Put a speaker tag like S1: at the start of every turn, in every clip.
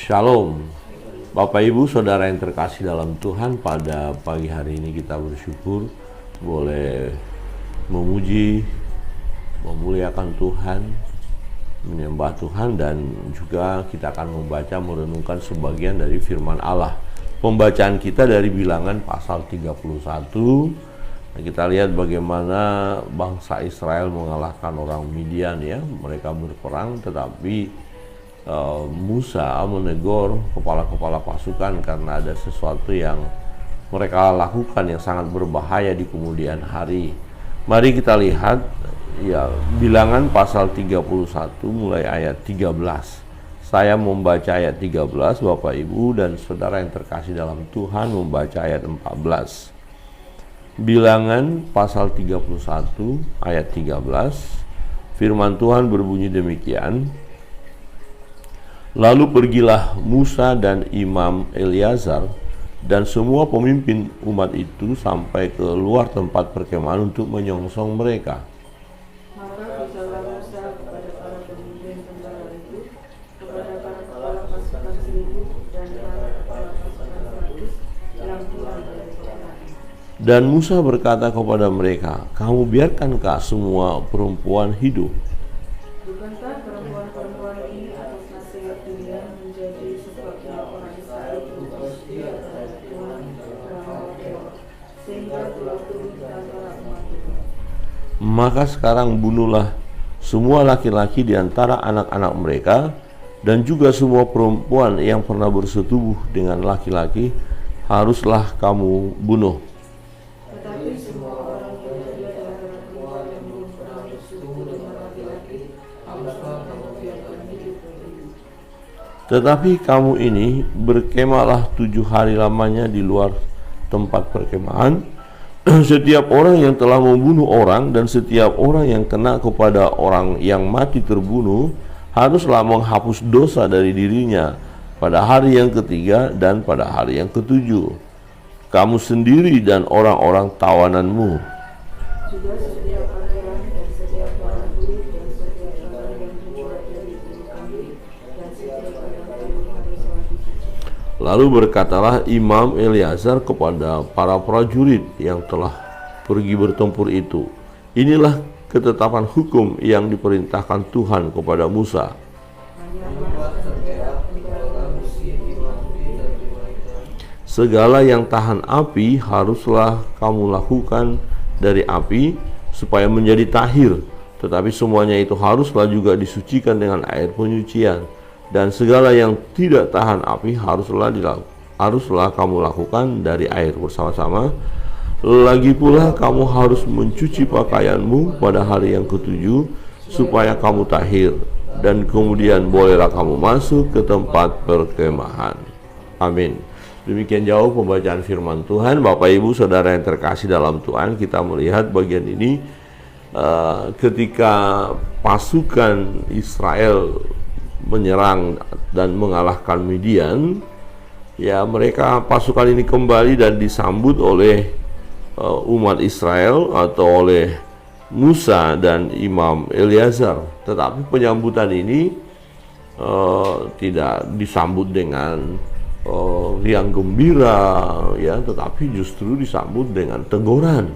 S1: Shalom, Bapak Ibu Saudara yang terkasih dalam Tuhan. Pada pagi hari ini kita bersyukur boleh memuji, memuliakan Tuhan, menyembah Tuhan, dan juga kita akan membaca merenungkan sebagian dari firman Allah. Pembacaan kita dari Bilangan pasal 31. Kita lihat bagaimana bangsa Israel mengalahkan orang Midian, ya. Mereka berperang, tetapi Musa menegur kepala-kepala pasukan karena ada sesuatu yang mereka lakukan yang sangat berbahaya di kemudian hari. Mari kita lihat, ya, Bilangan pasal 31 mulai ayat 13. Saya membaca ayat 13, Bapak Ibu dan Saudara yang terkasih dalam Tuhan membaca ayat 14. Bilangan pasal 31 ayat 13. Firman Tuhan berbunyi demikian. Lalu pergilah Musa dan Imam Eleazar dan semua pemimpin umat itu sampai ke luar tempat perkemahan untuk menyongsong mereka.
S2: Maka berkatalah Musa kepada para pemimpin tentara itu, kepada para kepala pasukan 1000 dan para kepala pasukan 100 yang pulang dari peperangan.
S1: Dan Musa berkata kepada mereka, kamu biarkankah semua perempuan hidup?
S2: Bukankah perempuan-perempuan ini atas nasihat Tuhan menjadi sebabnya orang Israel terus di antara Tuhan Tuhan sehingga turut-turut di antara umat itu.
S1: Maka sekarang bunuhlah semua laki-laki di antara anak-anak mereka dan juga semua perempuan yang pernah bersetubuh dengan laki-laki haruslah kamu bunuh.
S2: Tetapi semua orang yang ada di antara perempuan yang belum pernah bersetubuh dengan laki-laki haruslah kamu biarkan hidup begitu.
S1: Tetapi kamu ini berkemahlah 7 hari lamanya di luar tempat perkemahan. Setiap orang yang telah membunuh orang dan setiap orang yang kena kepada orang yang mati terbunuh haruslah menghapus dosa dari dirinya pada hari yang ketiga dan pada hari yang ketujuh. Kamu sendiri dan orang-orang tawananmu.
S2: Juga setiap pakaian dan setiap barang kulit dan setiap barang yang terbuat dari bulu kambing dan setiap barang kayu haruslah dicuci.
S1: Lalu berkatalah Imam Eleazar kepada para prajurit yang telah pergi bertempur itu, inilah ketetapan hukum yang diperintahkan Tuhan kepada Musa. Segala yang tahan api haruslah kamu lakukan dari api supaya menjadi tahir, tetapi semuanya itu haruslah juga disucikan dengan air penyucian. Dan segala yang tidak tahan api haruslah kamu lakukan dari air bersama-sama. Lagi pula kamu harus mencuci pakaianmu pada hari yang ketujuh supaya kamu tahir, dan kemudian bolehlah kamu masuk ke tempat perkemahan. Amin. Demikian jauh pembacaan firman Tuhan. Bapak Ibu Saudara yang terkasih dalam Tuhan, kita melihat bagian ini ketika pasukan Israel menyerang dan mengalahkan Midian, ya, mereka pasukan ini kembali dan disambut oleh umat Israel atau oleh Musa dan Imam Eleazar. Tetapi penyambutan ini tidak disambut dengan riang gembira, ya, tetapi justru disambut dengan teguran.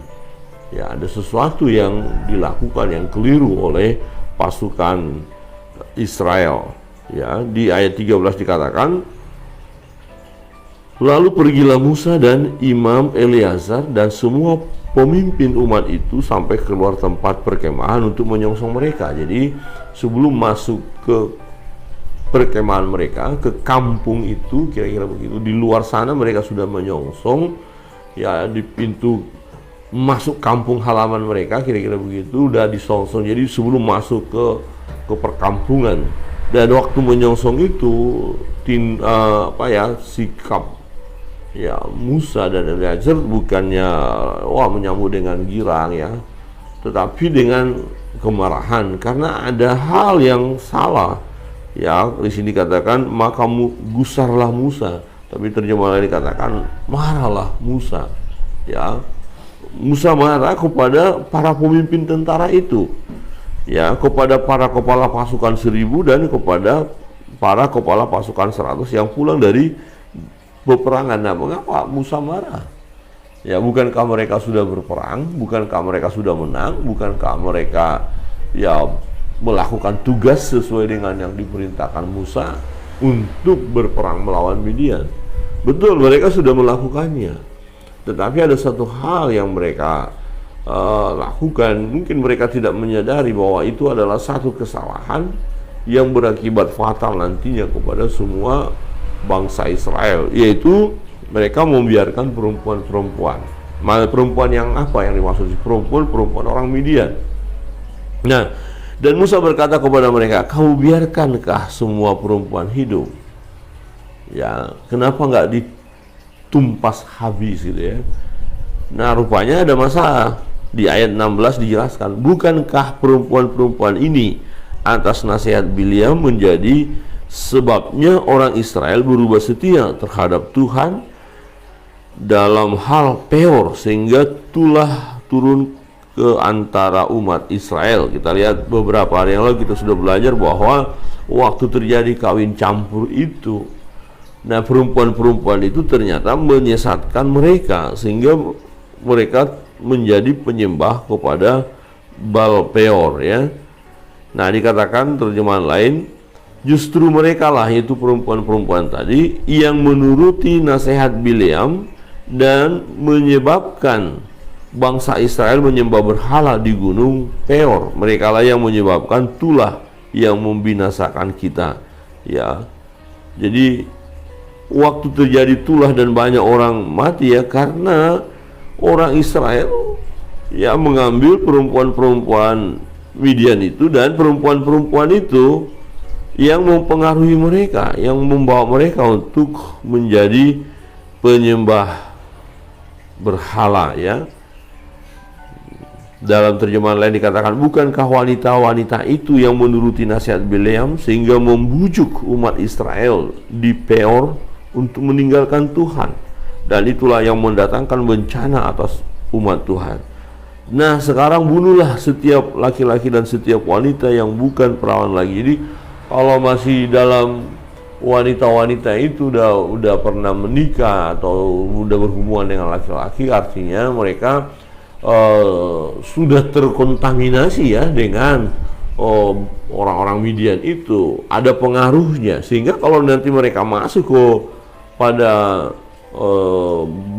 S1: Ya, ada sesuatu yang dilakukan yang keliru oleh pasukan Israel. Ya, di ayat 13 dikatakan, lalu pergilah Musa dan Imam Eleazar dan semua pemimpin umat itu sampai keluar tempat perkemahan untuk menyongsong mereka. Jadi sebelum masuk ke perkemahan mereka, ke kampung itu, kira-kira begitu, di luar sana mereka sudah menyongsong, ya, di pintu masuk kampung halaman mereka, kira-kira begitu, udah disongsong. Jadi sebelum masuk ke perkampungan, dan waktu menyongsong itu sikap, ya, Musa dan Eleazar bukannya menyambut dengan girang, ya, tetapi dengan kemarahan karena ada hal yang salah. Ya, di sini dikatakan maka gusarlah Musa, tapi terjemahan lain dikatakan marahlah Musa. Ya, Musa marah kepada para pemimpin tentara itu, ya, kepada para kepala pasukan 1000 dan kepada para kepala pasukan 100 yang pulang dari peperangan. Nah, mengapa Musa marah? Ya, bukankah mereka sudah berperang? Bukankah mereka sudah menang? Bukankah mereka ya melakukan tugas sesuai dengan yang diperintahkan Musa untuk berperang melawan Midian? Betul, mereka sudah melakukannya. Tetapi ada satu hal yang mereka lakukan. Mungkin mereka tidak menyadari bahwa itu adalah satu kesalahan yang berakibat fatal nantinya kepada semua bangsa Israel, yaitu mereka membiarkan perempuan-perempuan. Perempuan yang apa yang dimaksud? Perempuan orang Midian. Nah, dan Musa berkata kepada mereka, kamu biarkankah semua perempuan hidup? Ya, kenapa nggak ditumpas habis gitu ya? Nah, rupanya ada masalah. Di ayat 16 dijelaskan, bukankah perempuan-perempuan ini atas nasihat Bileam menjadi sebabnya orang Israel berubah setia terhadap Tuhan dalam hal Peor, sehingga tulah turun ke antara umat Israel. Kita lihat beberapa hari yang lalu kita sudah belajar bahwa waktu terjadi kawin campur itu, nah perempuan-perempuan itu ternyata menyesatkan mereka sehingga mereka menjadi penyembah kepada Baal Peor ya. Nah, dikatakan terjemahan lain, justru mereka lah, yaitu perempuan-perempuan tadi, yang menuruti nasihat Bileam dan menyebabkan bangsa Israel menyembah berhala di gunung Peor. Mereka lah yang menyebabkan tulah yang membinasakan kita ya. Jadi waktu terjadi tulah dan banyak orang mati ya, karena orang Israel ya mengambil perempuan-perempuan Midian itu, dan perempuan-perempuan itu yang mempengaruhi mereka, yang membawa mereka untuk menjadi penyembah berhala ya. Dalam terjemahan lain dikatakan, bukankah wanita-wanita itu yang menuruti nasihat Bileam sehingga membujuk umat Israel di Peor untuk meninggalkan Tuhan, dan itulah yang mendatangkan bencana atas umat Tuhan. Nah, sekarang bunuhlah setiap laki-laki dan setiap wanita yang bukan perawan lagi. Jadi kalau masih dalam wanita-wanita itu udah pernah menikah atau udah berhubungan dengan laki-laki, artinya mereka sudah terkontaminasi ya dengan orang-orang Midian itu, ada pengaruhnya, sehingga kalau nanti mereka masuk ke pada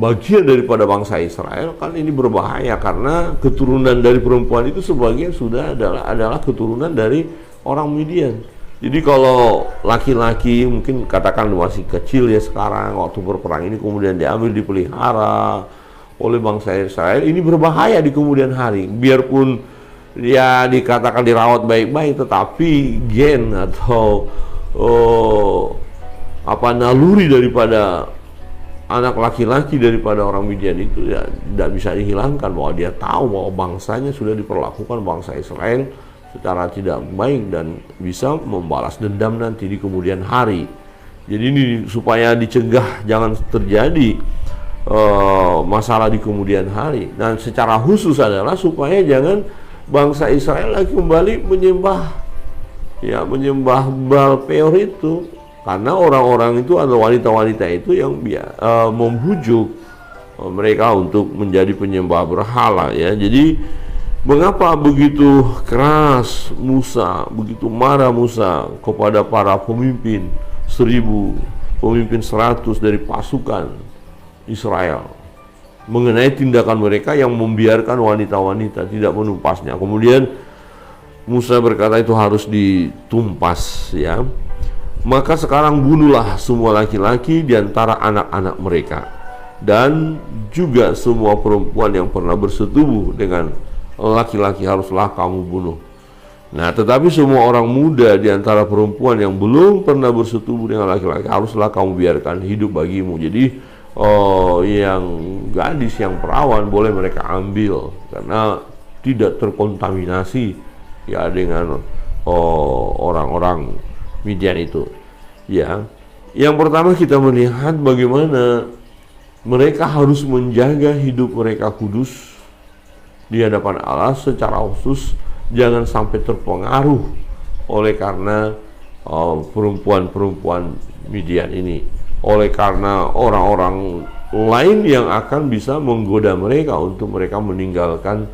S1: bagian daripada bangsa Israel, kan ini berbahaya, karena keturunan dari perempuan itu sebagian sudah adalah keturunan dari orang Midian. Jadi kalau laki-laki mungkin katakan masih kecil ya sekarang, waktu berperang ini kemudian diambil dipelihara oleh bangsa Israel, ini berbahaya di kemudian hari. Biarpun ya dikatakan dirawat baik-baik, tetapi gen atau naluri daripada anak laki-laki daripada orang Midian itu ya tidak bisa dihilangkan, bahwa dia tahu bahwa bangsanya sudah diperlakukan bangsa Israel secara tidak baik dan bisa membalas dendam nanti di kemudian hari. Jadi ini supaya dicegah jangan terjadi masalah di kemudian hari. Dan secara khusus adalah supaya jangan bangsa Israel lagi kembali menyembah Baal Peor itu, karena orang-orang itu atau wanita-wanita itu yang membujuk mereka untuk menjadi penyembah berhala ya. Jadi mengapa begitu keras Musa, begitu marah Musa kepada para pemimpin 1000, pemimpin 100 dari pasukan Israel mengenai tindakan mereka yang membiarkan wanita-wanita tidak menumpasnya. Kemudian Musa berkata itu harus ditumpas ya. Maka sekarang bunuhlah semua laki-laki di antara anak-anak mereka, dan juga semua perempuan yang pernah bersetubuh dengan laki-laki haruslah kamu bunuh. Nah, tetapi semua orang muda di antara perempuan yang belum pernah bersetubuh dengan laki-laki haruslah kamu biarkan hidup bagimu. Jadi yang gadis, yang perawan boleh mereka ambil karena tidak terkontaminasi ya dengan orang-orang Midian itu ya. Yang pertama kita melihat bagaimana mereka harus menjaga hidup mereka kudus di hadapan Allah secara khusus, jangan sampai terpengaruh oleh karena perempuan-perempuan Midian ini, oleh karena orang-orang lain yang akan bisa menggoda mereka untuk mereka meninggalkan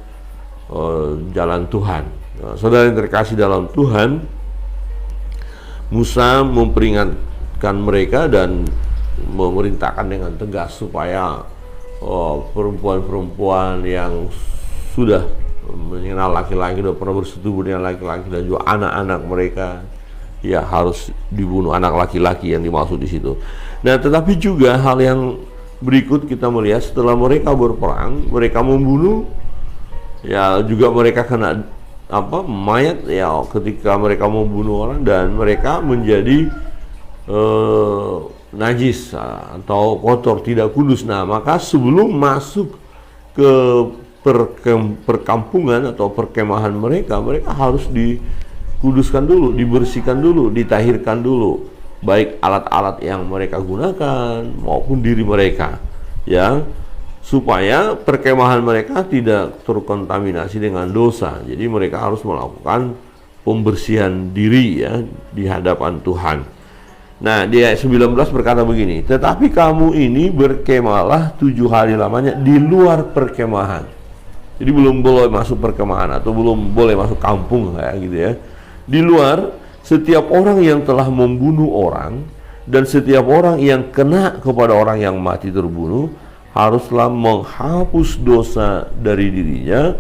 S1: jalan Tuhan. Nah, saudara yang terkasih dalam Tuhan, Musa memperingatkan mereka dan memerintahkan dengan tegas supaya perempuan-perempuan yang sudah mengenal laki-laki, sudah pernah bersetubuh dengan laki-laki, dan juga anak-anak mereka ya harus dibunuh, anak laki-laki yang dimaksud di situ. Nah, tetapi juga hal yang berikut kita melihat, setelah mereka berperang, mereka membunuh, ya juga mereka kena mayat ya ketika mereka membunuh orang, dan mereka menjadi najis atau kotor, tidak kudus. Nah, maka sebelum masuk ke perkampungan atau perkemahan mereka harus dikuduskan dulu, dibersihkan dulu, ditahirkan dulu, baik alat-alat yang mereka gunakan maupun diri mereka, ya, supaya perkemahan mereka tidak terkontaminasi dengan dosa. Jadi mereka harus melakukan pembersihan diri ya di hadapan Tuhan. Nah, di ayat 19 berkata begini, tetapi kamu ini berkemalah 7 hari lamanya di luar perkemahan. Jadi belum boleh masuk perkemahan atau belum boleh masuk kampung kayak gitu ya. Di luar, setiap orang yang telah membunuh orang dan setiap orang yang kena kepada orang yang mati terbunuh haruslah menghapus dosa dari dirinya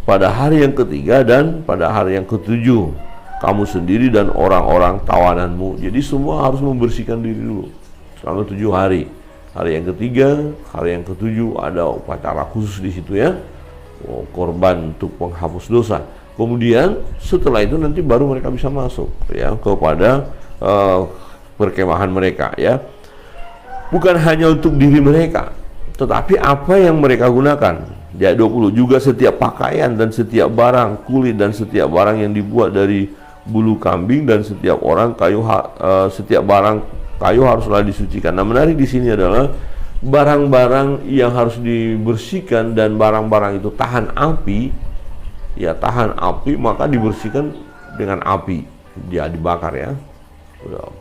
S1: pada hari yang ketiga dan pada hari yang ketujuh, kamu sendiri dan orang-orang tawananmu. Jadi semua harus membersihkan diri dulu selama 7 hari. Hari yang ketiga, hari yang ketujuh ada upacara khusus di situ ya, korban untuk penghapus dosa. Kemudian setelah itu nanti baru mereka bisa masuk ya kepada perkemahan mereka ya. Bukan hanya untuk diri mereka, tetapi apa yang mereka gunakan. Di ayat 20, juga setiap pakaian dan setiap barang kulit dan setiap barang yang dibuat dari bulu kambing dan setiap setiap barang kayu haruslah disucikan. Nah, menarik di sini adalah barang-barang yang harus dibersihkan dan barang-barang itu tahan api, ya tahan api, maka dibersihkan dengan api, dia dibakar ya,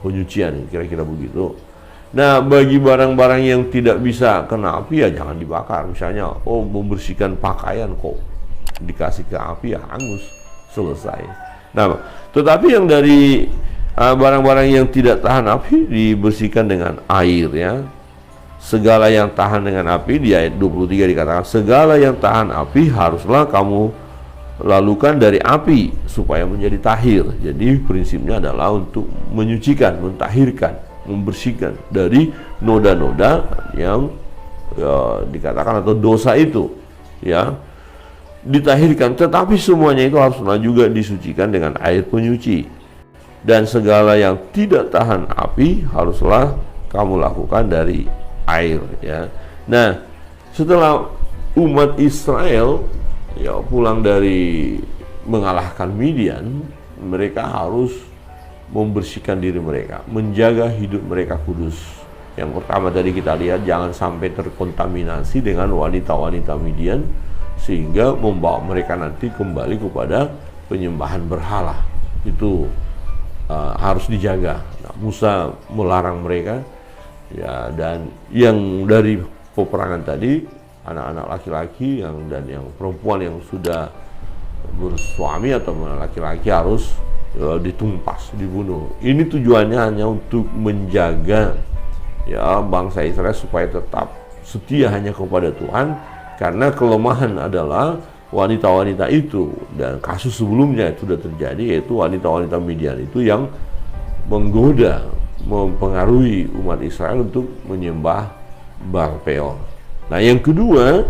S1: penyucian kira-kira begitu. Nah, bagi barang-barang yang tidak bisa kena api ya jangan dibakar. Misalnya, membersihkan pakaian kok dikasih ke api ya hangus, selesai. Nah, tetapi yang dari barang-barang yang tidak tahan api dibersihkan dengan air ya. Segala yang tahan dengan api, di ayat 23 dikatakan, segala yang tahan api haruslah kamu lalukan dari api supaya menjadi tahir. Jadi prinsipnya adalah untuk menyucikan, mentahirkan, membersihkan dari noda-noda yang dikatakan atau dosa itu ya, ditahirkan. Tetapi semuanya itu haruslah juga disucikan dengan air penyuci, dan segala yang tidak tahan api haruslah kamu lakukan dari air ya. Nah, setelah umat Israel ya pulang dari mengalahkan Midian, mereka harus membersihkan diri mereka, menjaga hidup mereka kudus. Yang pertama tadi kita lihat, jangan sampai terkontaminasi dengan wanita-wanita Midian sehingga membawa mereka nanti kembali kepada penyembahan berhala. Itu harus dijaga. Nah, Musa melarang mereka ya, dan yang dari peperangan tadi, anak-anak laki-laki dan yang perempuan yang sudah bersuami atau laki-laki harus ditumpas, dibunuh. Ini tujuannya hanya untuk menjaga ya bangsa Israel supaya tetap setia hanya kepada Tuhan, karena kelemahan adalah wanita-wanita itu, dan kasus sebelumnya itu sudah terjadi, yaitu wanita-wanita Midian itu yang menggoda, mempengaruhi umat Israel untuk menyembah Baal Peor. Nah, yang kedua,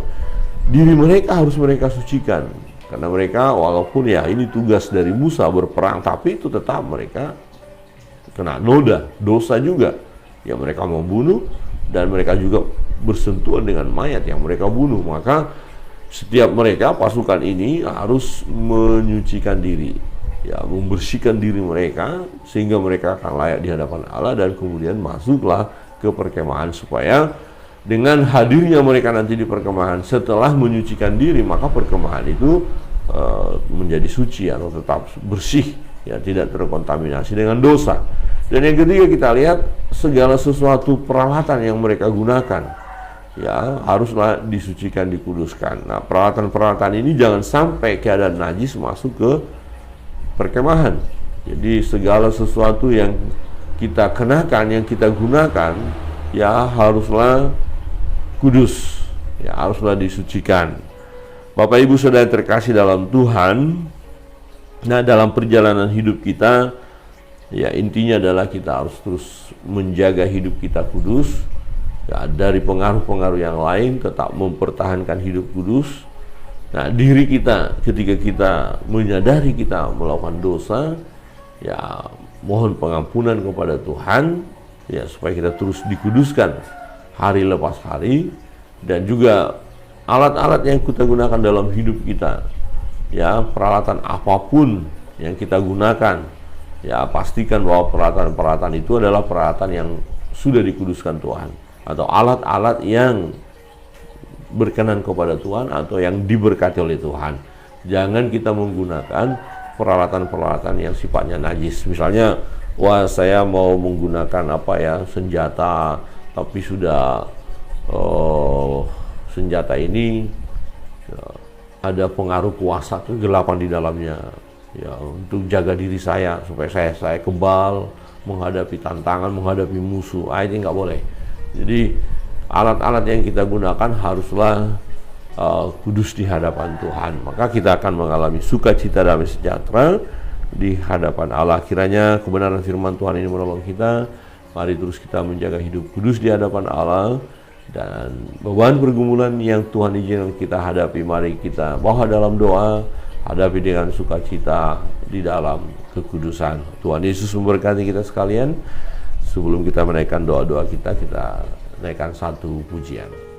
S1: diri mereka harus mereka sucikan, karena mereka walaupun ya ini tugas dari Musa berperang, tapi itu tetap mereka kena noda, dosa juga. Ya, mereka membunuh dan mereka juga bersentuhan dengan mayat yang mereka bunuh. Maka setiap mereka, pasukan ini harus menyucikan diri, ya, membersihkan diri mereka sehingga mereka akan layak di hadapan Allah, dan kemudian masuklah ke perkemahan, supaya dengan hadirnya mereka nanti di perkemahan setelah menyucikan diri, maka perkemahan itu menjadi suci atau tetap bersih ya tidak terkontaminasi dengan dosa. Dan yang ketiga kita lihat segala sesuatu peralatan yang mereka gunakan ya haruslah disucikan, dikuduskan. Nah, peralatan-peralatan ini jangan sampai keadaan najis masuk ke perkemahan. Jadi segala sesuatu yang kita kenakan, yang kita gunakan ya haruslah kudus, ya haruslah disucikan. Bapak Ibu Saudara terkasih dalam Tuhan, nah dalam perjalanan hidup kita ya intinya adalah kita harus terus menjaga hidup kita kudus ya, dari pengaruh-pengaruh yang lain, tetap mempertahankan hidup kudus. Nah, diri kita ketika kita menyadari kita melakukan dosa, ya mohon pengampunan kepada Tuhan ya supaya kita terus dikuduskan hari lepas hari. Dan juga alat-alat yang kita gunakan dalam hidup kita, ya peralatan apapun yang kita gunakan, ya pastikan bahwa peralatan-peralatan itu adalah peralatan yang sudah dikuduskan Tuhan, atau alat-alat yang berkenan kepada Tuhan atau yang diberkati oleh Tuhan. Jangan kita menggunakan peralatan-peralatan yang sifatnya najis. Misalnya, wah saya mau menggunakan senjata, tapi sudah senjata ini ada pengaruh kuasa kegelapan di dalamnya. Ya, untuk jaga diri saya supaya saya kebal menghadapi tantangan, menghadapi musuh. Ini nggak boleh. Jadi alat-alat yang kita gunakan haruslah kudus di hadapan Tuhan. Maka kita akan mengalami sukacita damai sejahtera di hadapan Allah. Kiranya kebenaran firman Tuhan ini menolong kita. Mari terus kita menjaga hidup kudus di hadapan Allah. Dan beban pergumulan yang Tuhan izinkan kita hadapi, mari kita bawa dalam doa, hadapi dengan sukacita di dalam kekudusan. Tuhan Yesus memberkati kita sekalian. Sebelum kita menaikkan doa-doa kita naikkan satu pujian.